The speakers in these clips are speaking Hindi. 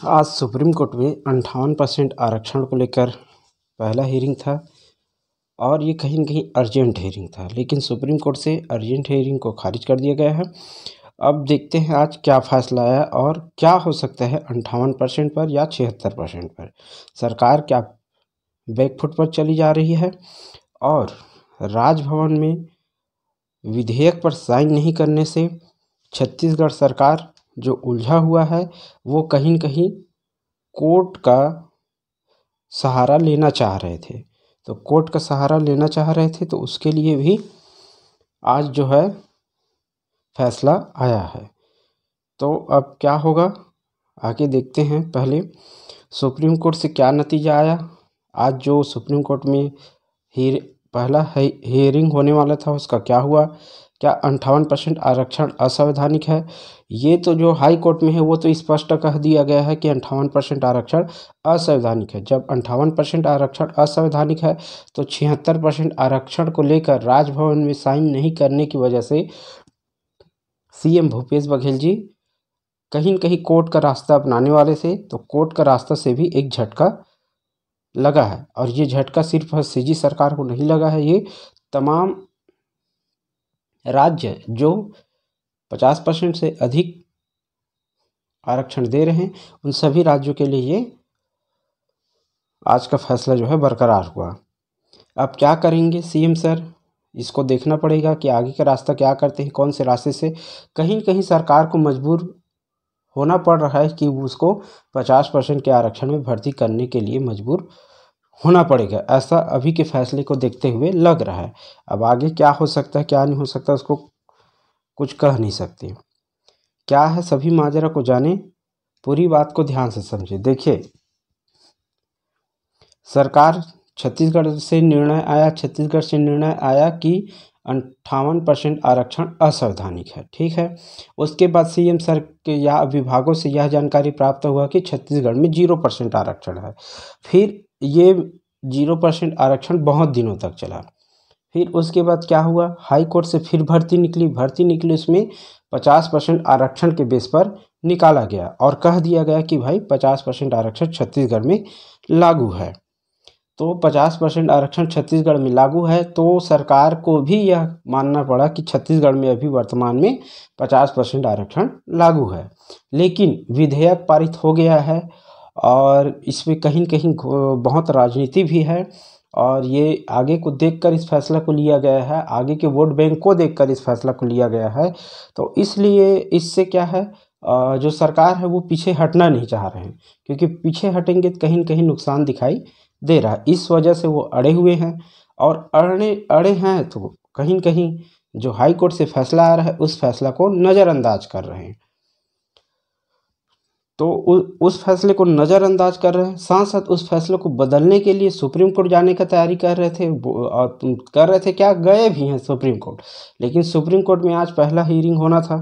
आज सुप्रीम कोर्ट में 58% आरक्षण को लेकर पहला हियरिंग था और ये कहीं न कहीं अर्जेंट हियरिंग था, लेकिन सुप्रीम कोर्ट से अर्जेंट हियरिंग को खारिज कर दिया गया है। अब देखते हैं आज क्या फैसला आया और क्या हो सकता है 58% पर या 76% पर। सरकार क्या बैकफुट पर चली जा रही है और राजभवन में विधेयक पर साइन नहीं करने से छत्तीसगढ़ सरकार जो उलझा हुआ है वो कहीं न कहीं कोर्ट का सहारा लेना चाह रहे थे। तो कोर्ट का सहारा लेना चाह रहे थे तो उसके लिए भी आज जो है फैसला आया है। तो अब क्या होगा आगे देखते हैं। पहले सुप्रीम कोर्ट से क्या नतीजा आया। आज जो सुप्रीम कोर्ट में पहला हियरिंग होने वाला था उसका क्या हुआ। क्या 58% आरक्षण असंवैधानिक है। ये तो जो हाई कोर्ट में है वो तो स्पष्ट कह दिया गया है कि 58% आरक्षण असंवैधानिक है। जब 58% आरक्षण असंवैधानिक है तो 76% आरक्षण को लेकर राजभवन में साइन नहीं करने की वजह से सीएम भूपेश बघेल जी कहीं न कहीं कोर्ट का रास्ता अपनाने वाले थे। तो कोर्ट का रास्ता से भी एक झटका लगा है और ये झटका सिर्फ सीजी सरकार को नहीं लगा है, ये तमाम राज्य जो 50% से अधिक आरक्षण दे रहे हैं उन सभी राज्यों के लिए ये आज का फैसला जो है बरकरार हुआ। अब क्या करेंगे सीएम सर, इसको देखना पड़ेगा कि आगे का रास्ता क्या करते हैं, कौन से रास्ते से। कहीं न कहीं सरकार को मजबूर होना पड़ रहा है कि उसको 50% के आरक्षण में भर्ती करने के लिए मजबूर होना पड़ेगा, ऐसा अभी के फैसले को देखते हुए लग रहा है। अब आगे क्या हो सकता है क्या नहीं हो सकता उसको कुछ कह नहीं सकते। क्या है सभी माजरा को जाने, पूरी बात को ध्यान से समझे। देखिए छत्तीसगढ़ से निर्णय आया कि 58% आरक्षण असंवैधानिक है, ठीक है। उसके बाद सीएम सर के या विभागों से यह जानकारी प्राप्त हुआ कि छत्तीसगढ़ में 0% आरक्षण है। फिर ये 0% आरक्षण बहुत दिनों तक चला। फिर उसके बाद क्या हुआ, हाई कोर्ट से फिर भर्ती निकली उसमें 50% आरक्षण के बेस पर निकाला गया और कह दिया गया कि भाई 50% आरक्षण छत्तीसगढ़ में लागू है। तो 50% आरक्षण छत्तीसगढ़ में लागू है तो सरकार को भी यह मानना पड़ा कि छत्तीसगढ़ में अभी वर्तमान में 50% आरक्षण लागू है। लेकिन विधेयक पारित हो गया है और इसमें कहीं न कहीं बहुत राजनीति भी है और ये आगे को देखकर इस फैसला को लिया गया है, आगे के वोट बैंक को देखकर इस फैसला को लिया गया है। तो इसलिए इससे क्या है, जो सरकार है वो पीछे हटना नहीं चाह रहे हैं, क्योंकि पीछे हटेंगे तो कहीं न कहीं नुकसान दिखाई दे रहा है। इस वजह से वो अड़े हुए हैं और अड़े हैं तो कहीं न कहीं जो हाई कोर्ट से फैसला आ रहा है उस फैसला को नज़रअंदाज कर रहे हैं। तो उस फैसले को नज़रअंदाज कर रहे हैं, साथ साथ उस फैसले को बदलने के लिए सुप्रीम कोर्ट जाने का तैयारी कर रहे थे क्या गए भी हैं सुप्रीम कोर्ट। लेकिन सुप्रीम कोर्ट में आज पहला हियरिंग होना था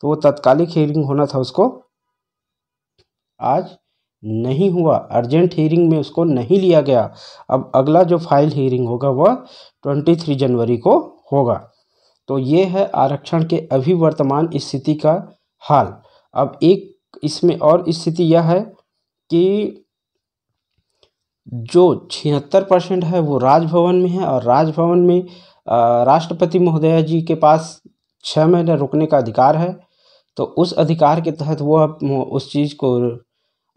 तो वो तत्कालिक हियरिंग होना था, उसको आज नहीं हुआ, अर्जेंट हियरिंग में उसको नहीं लिया गया। अब अगला जो फाइल हियरिंग होगा वह 23 जनवरी को होगा। तो ये है आरक्षण के अभी वर्तमान स्थिति का हाल। अब एक इसमें और स्थिति यह है कि जो 76% है वो राजभवन में है और राजभवन में राष्ट्रपति महोदया जी के पास 6 महीने रुकने का अधिकार है। तो उस अधिकार के तहत वो उस चीज़ को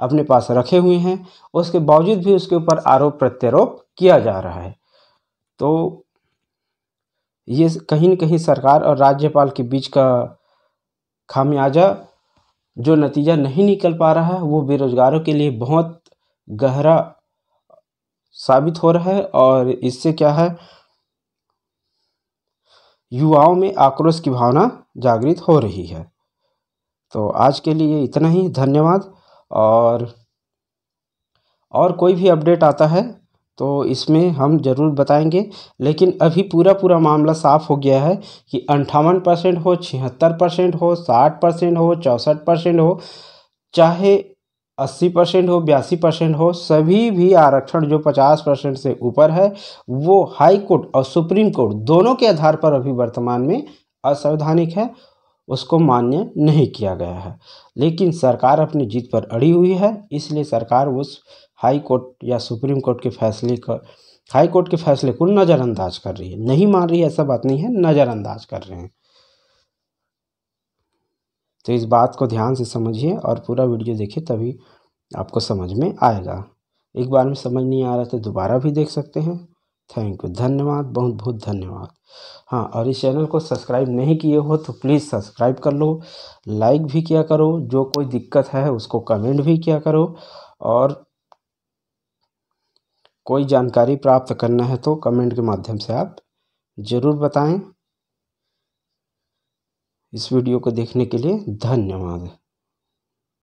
अपने पास रखे हुए हैं, उसके बावजूद भी उसके ऊपर आरोप प्रत्यारोप किया जा रहा है। तो ये कहीं न कहीं सरकार और राज्यपाल के बीच का खामियाजा जो नतीजा नहीं निकल पा रहा है वो बेरोजगारों के लिए बहुत गहरा साबित हो रहा है और इससे क्या है, युवाओं में आक्रोश की भावना जागृत हो रही है। तो आज के लिए इतना ही, धन्यवाद। और कोई भी अपडेट आता है तो इसमें हम ज़रूर बताएंगे, लेकिन अभी पूरा मामला साफ़ हो गया है कि 58% हो, 76% हो, 60% हो, 64% हो, चाहे 80% हो, 82% हो, सभी भी आरक्षण जो 50% से ऊपर है वो हाई कोर्ट और सुप्रीम कोर्ट दोनों के आधार पर अभी वर्तमान में असंवैधानिक है। उसको मान्य नहीं किया गया है। लेकिन सरकार अपनी जीत पर अड़ी हुई है, इसलिए सरकार उस हाई कोर्ट या सुप्रीम कोर्ट के फैसले का हाई कोर्ट के फैसले को नज़रअंदाज कर रही है। नहीं मान रही है ऐसा बात नहीं है, नज़रअंदाज कर रहे हैं। तो इस बात को ध्यान से समझिए और पूरा वीडियो देखिए, तभी आपको समझ में आएगा। एक बार में समझ नहीं आ रहा तो दोबारा भी देख सकते हैं। थैंक यू, धन्यवाद, बहुत बहुत धन्यवाद। हाँ, और इस चैनल को सब्सक्राइब नहीं किए हो तो प्लीज़ सब्सक्राइब कर लो, लाइक भी किया करो, जो कोई दिक्कत है उसको कमेंट भी किया करो, और कोई जानकारी प्राप्त करना है तो कमेंट के माध्यम से आप ज़रूर बताएं। इस वीडियो को देखने के लिए धन्यवाद।